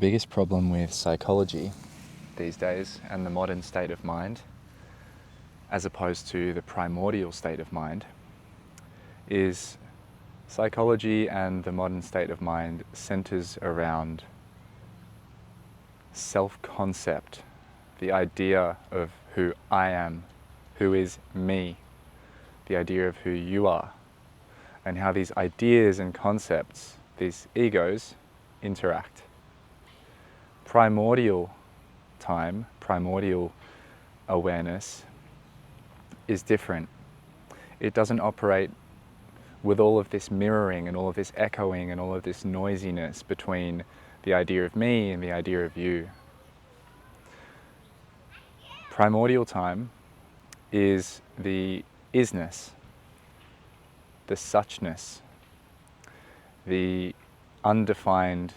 biggest problem with psychology these days and the modern state of mind, as opposed to the primordial state of mind, is psychology and the modern state of mind centers around self-concept, the idea of who I am, who is me, the idea of who you are, and how these ideas and concepts, these egos, interact. Primordial time, primordial awareness is different. It doesn't operate with all of this mirroring and all of this echoing and all of this noisiness between the idea of me and the idea of you. Primordial time is the isness, the suchness, the undefined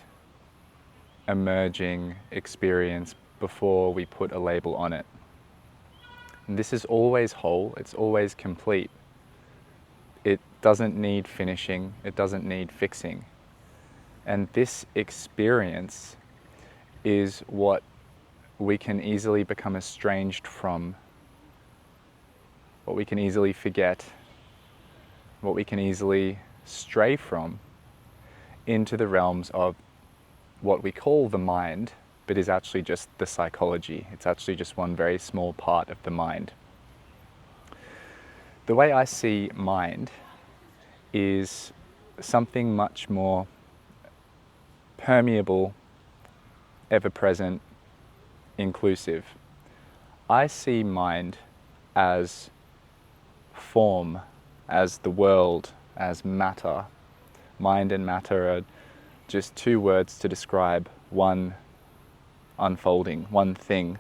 emerging experience before we put a label on it. And this is always whole, it's always complete. It doesn't need finishing, it doesn't need fixing. And this experience is what we can easily become estranged from, what we can easily forget, what we can easily stray from into the realms of what we call the mind, but is actually just the psychology. It's actually just one very small part of the mind. The way I see mind is something much more permeable, ever-present, inclusive. I see mind as form, as the world, as matter. Mind and matter are just two words to describe one unfolding, one thing.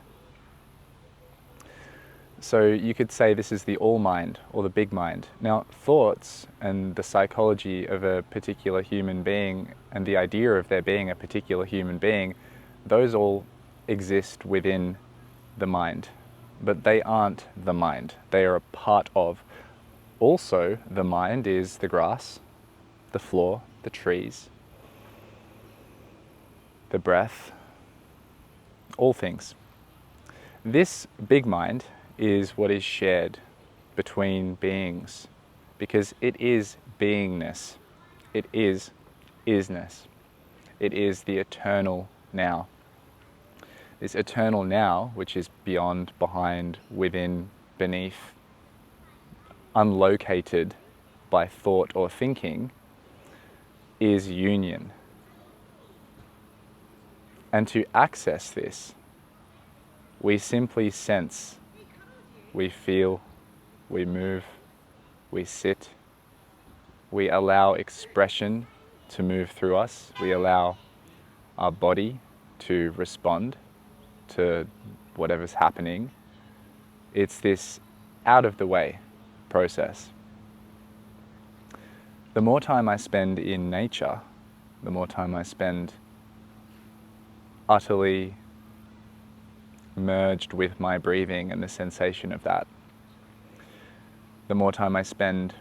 So you could say this is the all mind or the big mind. Now, thoughts and the psychology of a particular human being and the idea of there being a particular human being, those all exist within the mind, but they aren't the mind. They are a part of. Also, the mind is the grass, the floor, the trees, the breath, all things. This big mind is what is shared between beings because it is beingness, it is isness, it is the eternal now. This eternal now, which is beyond, behind, within, beneath, unlocated by thought or thinking, is union. And to access this, we simply sense, we feel, we move, we sit, we allow expression to move through us, we allow our body to respond to whatever's happening. It's this out of the way process. The more time I spend in nature, the more time I spend utterly merged with my breathing and the sensation of that, the more time I spend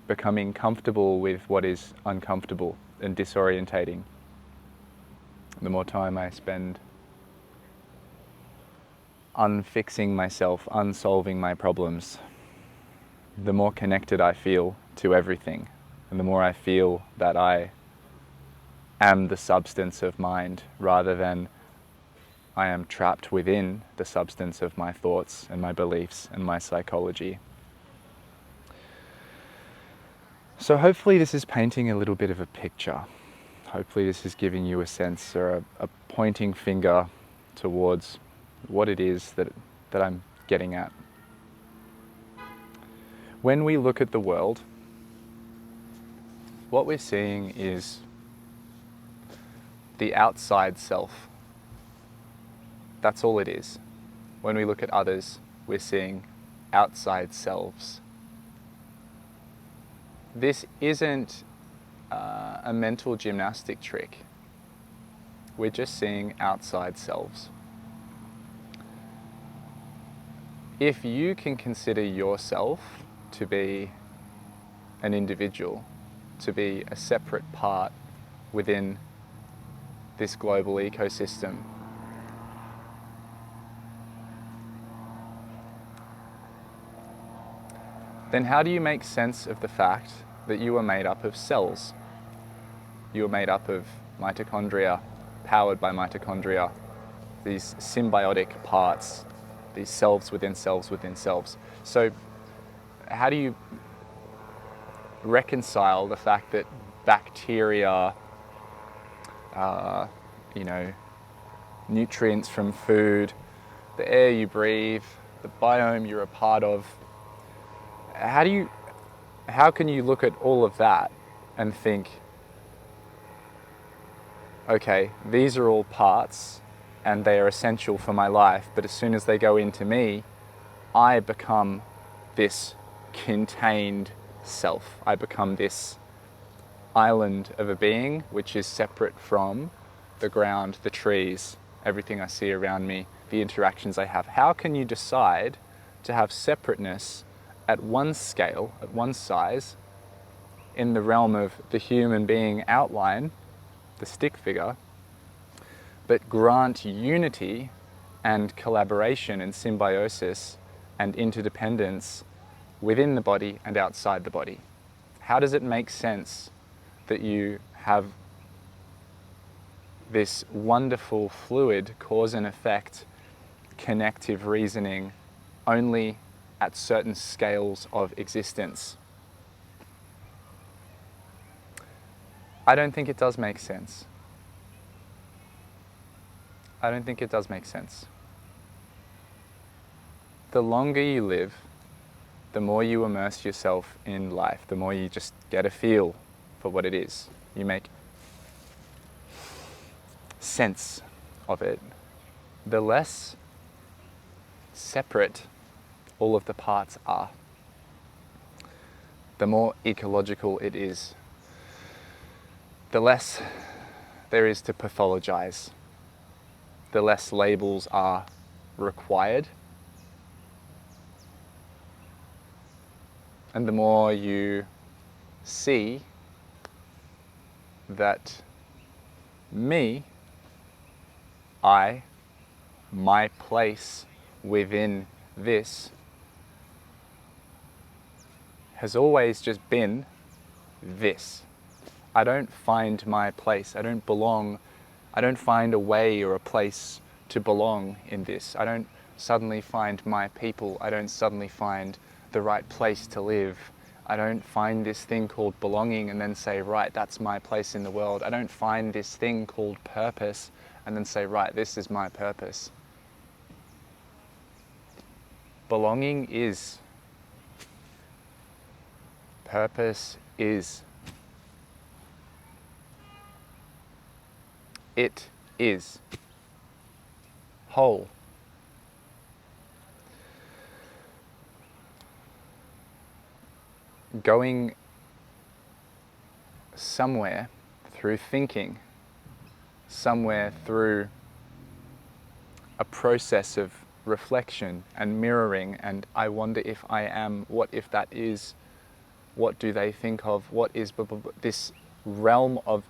becoming comfortable with what is uncomfortable and disorientating, the more time I spend unfixing myself, unsolving my problems, the more connected I feel to everything, and the more I feel that I am the substance of mind rather than I am trapped within the substance of my thoughts and my beliefs and my psychology. So hopefully this is painting a little bit of a picture. Hopefully this is giving you a sense or a pointing finger towards what it is that I'm getting at. When we look at the world, what we're seeing is the outside self. That's all it is. When we look at others, we're seeing outside selves. This isn't a mental gymnastic trick. We're just seeing outside selves. If you can consider yourself to be an individual, to be a separate part within this global ecosystem. Then how do you make sense of the fact that you are made up of cells? You are made up of mitochondria, powered by mitochondria, these symbiotic parts, these selves within selves within selves. So how do you reconcile the fact that bacteria, nutrients from food, the air you breathe, the biome you're a part of, how can you look at all of that and think, okay, these are all parts and they are essential for my life, but as soon as they go into me, I become this contained self. I become this island of a being which is separate from the ground, the trees, everything I see around me, the interactions I have. How can you decide to have separateness at one scale, at one size, in the realm of the human being outline, the stick figure, but grant unity and collaboration and symbiosis and interdependence within the body and outside the body? How does it make sense that you have this wonderful fluid cause and effect connective reasoning only at certain scales of existence? I don't think it does make sense. I don't think it does make sense. The longer you live, the more you immerse yourself in life, the more you just get a feel for what it is. You make sense of it. The less separate all of the parts are, the more ecological it is. The less there is to pathologize, the less labels are required, and the more you see that me, I, my place within this has always just been this. I don't find my place, I don't belong, I don't find a way or a place to belong in this. I don't suddenly find my people, I don't suddenly find the right place to live. I don't find this thing called belonging and then say, right, that's my place in the world. I don't find this thing called purpose and then say, right, this is my purpose. Belonging is. Purpose is. It is whole. Going somewhere through thinking, somewhere through a process of reflection and mirroring, and I wonder if I am, what if that is, what do they think of, what is this realm of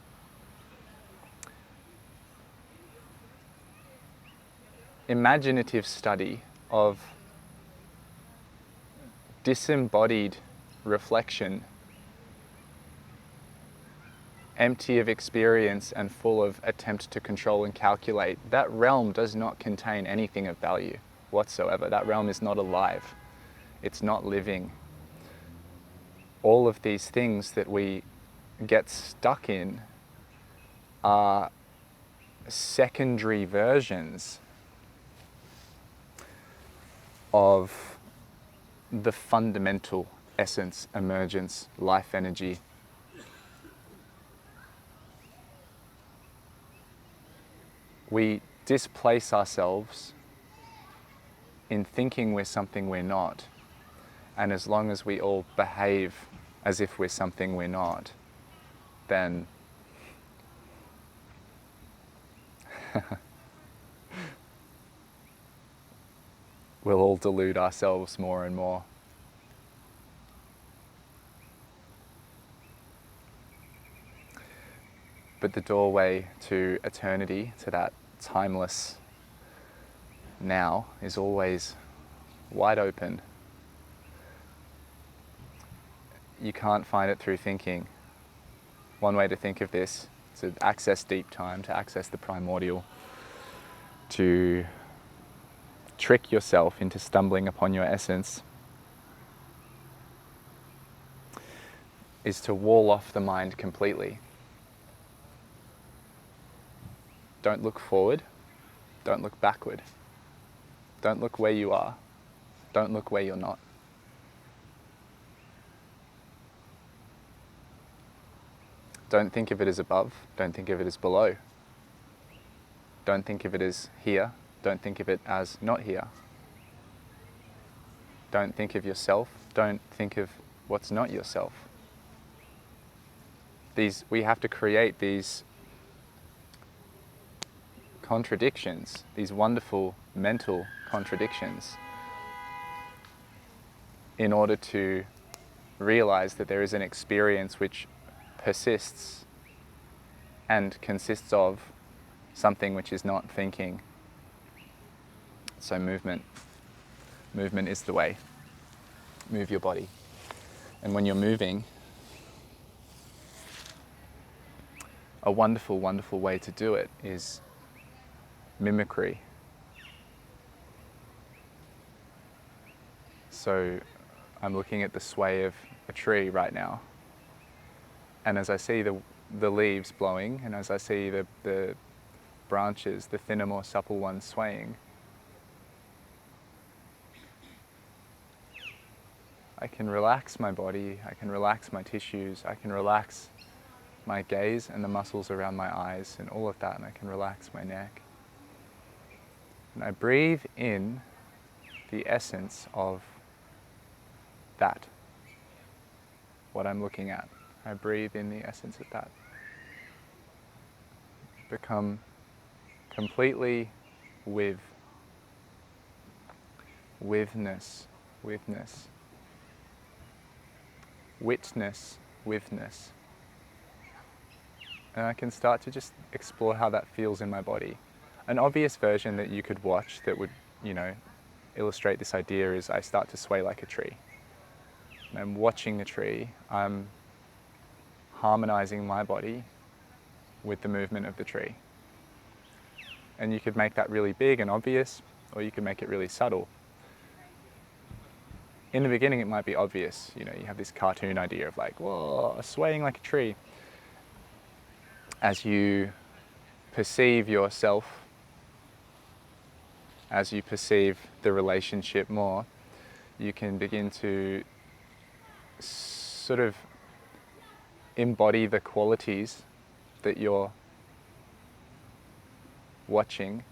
imaginative study of disembodied reflection, empty of experience and full of attempt to control and calculate. That realm does not contain anything of value whatsoever. That realm is not alive. It's not living. All of these things that we get stuck in are secondary versions of the fundamental essence, emergence, life energy. We displace ourselves in thinking we're something we're not. And as long as we all behave as if we're something we're not, then we'll all delude ourselves more and more. But the doorway to eternity, to that timeless now, is always wide open. You can't find it through thinking. One way to think of this, to access deep time, to access the primordial, to trick yourself into stumbling upon your essence, is to wall off the mind completely. Don't look forward, don't look backward. Don't look where you are, don't look where you're not. Don't think of it as above, don't think of it as below. Don't think of it as here, don't think of it as not here. Don't think of yourself, don't think of what's not yourself. We have to create these contradictions, these wonderful mental contradictions, in order to realize that there is an experience which persists and consists of something which is not thinking. So movement is the way. Move your body. And when you're moving, a wonderful, wonderful way to do it is mimicry. So I'm looking at the sway of a tree right now, and as I see the leaves blowing, and as I see the branches, the thinner, more supple ones swaying, I can relax my body, I can relax my tissues, I can relax my gaze and the muscles around my eyes and all of that, and I can relax my neck. And I breathe in the essence of that, what I'm looking at. I breathe in the essence of that. Become completely withness. Witness, witness. And I can start to just explore how that feels in my body. An obvious version that you could watch that would, illustrate this idea is I start to sway like a tree. And I'm watching the tree, I'm harmonizing my body with the movement of the tree. And you could make that really big and obvious, or you could make it really subtle. In the beginning it might be obvious, you have this cartoon idea of like, whoa, swaying like a tree. As you perceive yourself, as you perceive the relationship more, you can begin to sort of embody the qualities that you're watching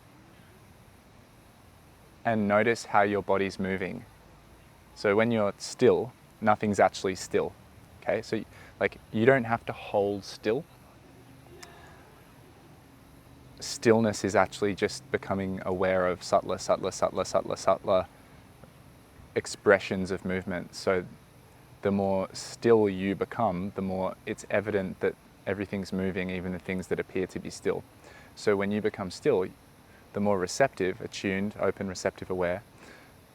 and notice how your body's moving. So when you're still, nothing's actually still. Okay, so you don't have to hold still. Stillness is actually just becoming aware of subtler expressions of movement. So the more still you become, the more it's evident that everything's moving, even the things that appear to be still. So when you become still, the more receptive, attuned, open, receptive, aware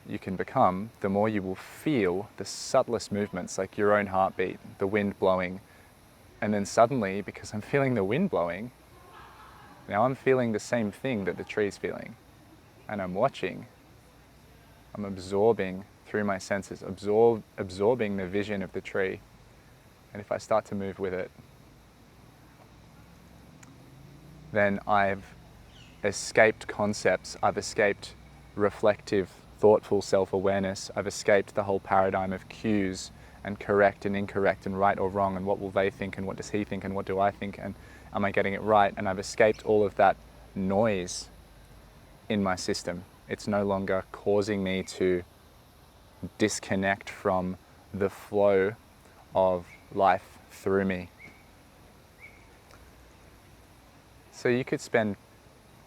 you can become, the more you will feel the subtlest movements, like your own heartbeat, the wind blowing. And then suddenly, because I'm feeling the wind blowing, now I'm feeling the same thing that the tree's feeling. And I'm watching, I'm absorbing through my senses, absorbing the vision of the tree. And if I start to move with it, then I've escaped concepts, I've escaped reflective, thoughtful self-awareness, I've escaped the whole paradigm of cues and correct and incorrect and right or wrong and what will they think and what does he think and what do I think and am I getting it right? And I've escaped all of that noise in my system. It's no longer causing me to disconnect from the flow of life through me. So you could spend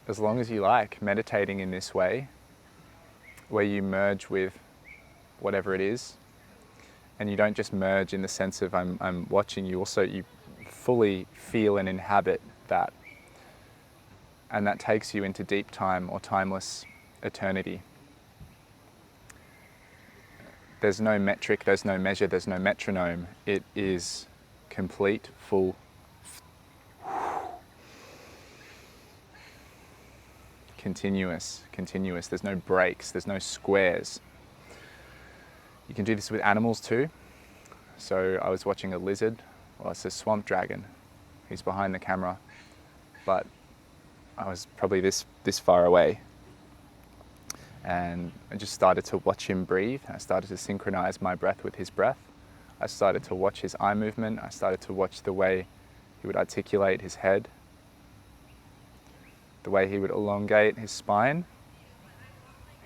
as long as you like meditating in this way, where you merge with whatever it is, and you don't just merge in the sense of I'm watching you, also you fully feel and inhabit that. And that takes you into deep time or timeless eternity. There's no metric, there's no measure, there's no metronome. It is complete, full, continuous. There's no breaks, there's no squares. You can do this with animals too. So I was watching a lizard, well, it's a swamp dragon. He's behind the camera, but I was probably this far away. And I just started to watch him breathe. I started to synchronize my breath with his breath. I started to watch his eye movement. I started to watch the way he would articulate his head, the way he would elongate his spine.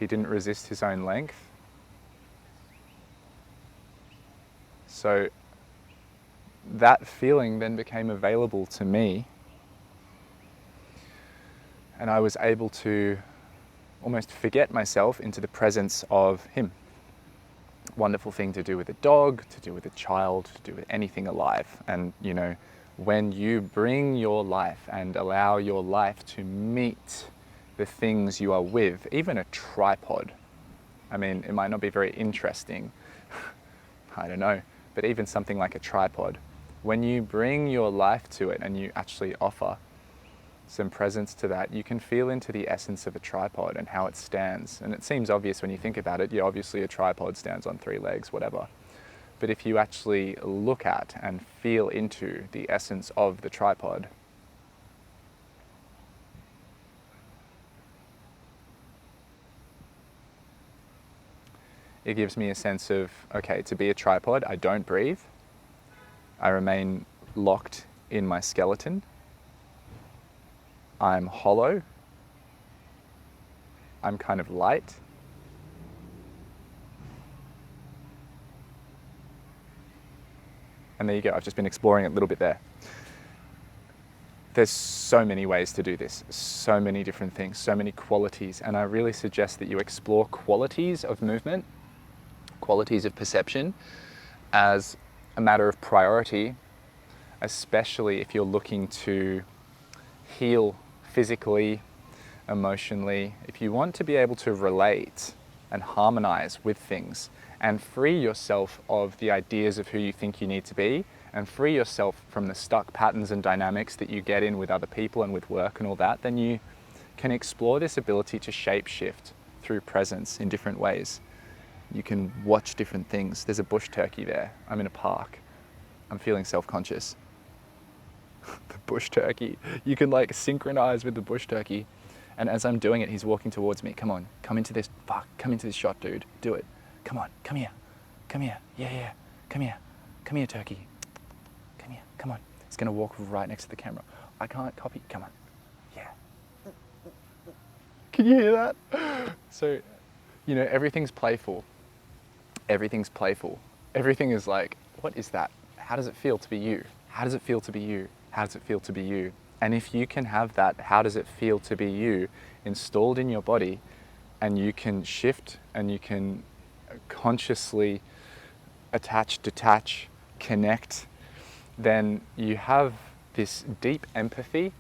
He didn't resist his own length. So that feeling then became available to me, and I was able to almost forget myself into the presence of him. Wonderful thing to do with a dog, to do with a child, to do with anything alive. And you know, when you bring your life and allow your life to meet the things you are with, even a tripod, I mean, it might not be very interesting, I don't know, but even something like a tripod, when you bring your life to it and you actually offer some presence to that, you can feel into the essence of a tripod and how it stands. And it seems obvious when you think about it. Yeah, obviously a tripod stands on 3 legs, whatever. But if you actually look at and feel into the essence of the tripod, it gives me a sense of, okay, to be a tripod, I don't breathe. I remain locked in my skeleton. I'm hollow. I'm kind of light. And there you go, I've just been exploring it a little bit there. There's so many ways to do this, so many different things, so many qualities, and I really suggest that you explore qualities of movement, qualities of perception as a matter of priority, especially if you're looking to heal physically, emotionally, if you want to be able to relate and harmonize with things and free yourself of the ideas of who you think you need to be and free yourself from the stuck patterns and dynamics that you get in with other people and with work and all that, then you can explore this ability to shape shift through presence in different ways. You can watch different things. There's a bush turkey there. I'm in a park. I'm feeling self-conscious. The bush turkey. You can like synchronize with the bush turkey. And as I'm doing it, he's walking towards me. Come on, come into this, come into this shot, dude. Do it. Come on, come here. Come here. Yeah. Come here. Come here, turkey. Come here, come on. He's gonna walk right next to the camera. I can't copy, come on. Yeah. Can you hear that? So, you know, everything's playful. Everything's playful. Everything is like, what is that? How does it feel to be you? How does it feel to be you? How does it feel to be you? And if you can have that, how does it feel to be you, installed in your body, and you can shift and you can consciously attach, detach, connect, then you have this deep empathy.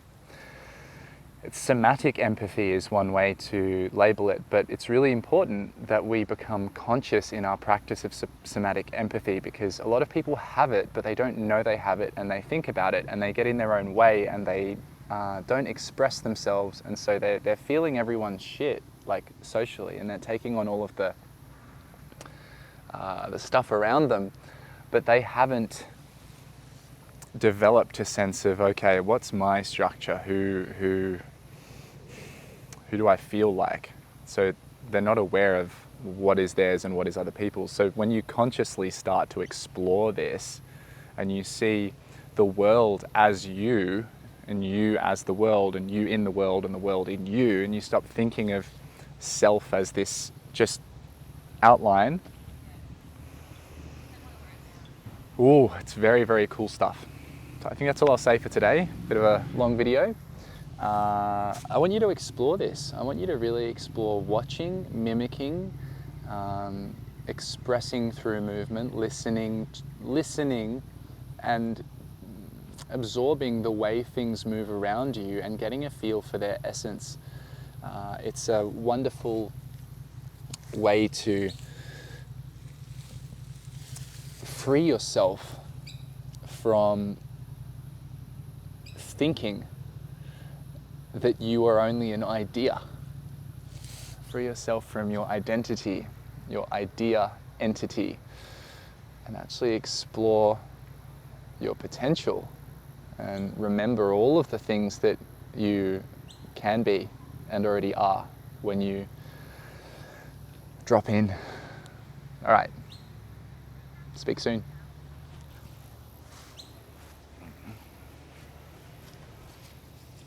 Somatic empathy is one way to label it, but it's really important that we become conscious in our practice of somatic empathy, because a lot of people have it, but they don't know they have it, and they think about it, and they get in their own way, and they don't express themselves, and so they're feeling everyone's shit, like socially, and they're taking on all of the stuff around them, but they haven't developed a sense of, okay, what's my structure? Who do I feel like? So they're not aware of what is theirs and what is other people's. So when you consciously start to explore this and you see the world as you and you as the world and you in the world and the world in you, and you stop thinking of self as this just outline, ooh, it's very, very cool stuff. So I think that's all I'll say for today. Bit of a long video. I want you to explore this. I want you to really explore watching, mimicking, expressing through movement, listening, and absorbing the way things move around you and getting a feel for their essence. It's a wonderful way to free yourself from thinking that you are only an idea. Free yourself from your identity, your idea entity, and actually explore your potential and remember all of the things that you can be and already are when you drop in. All right, speak soon.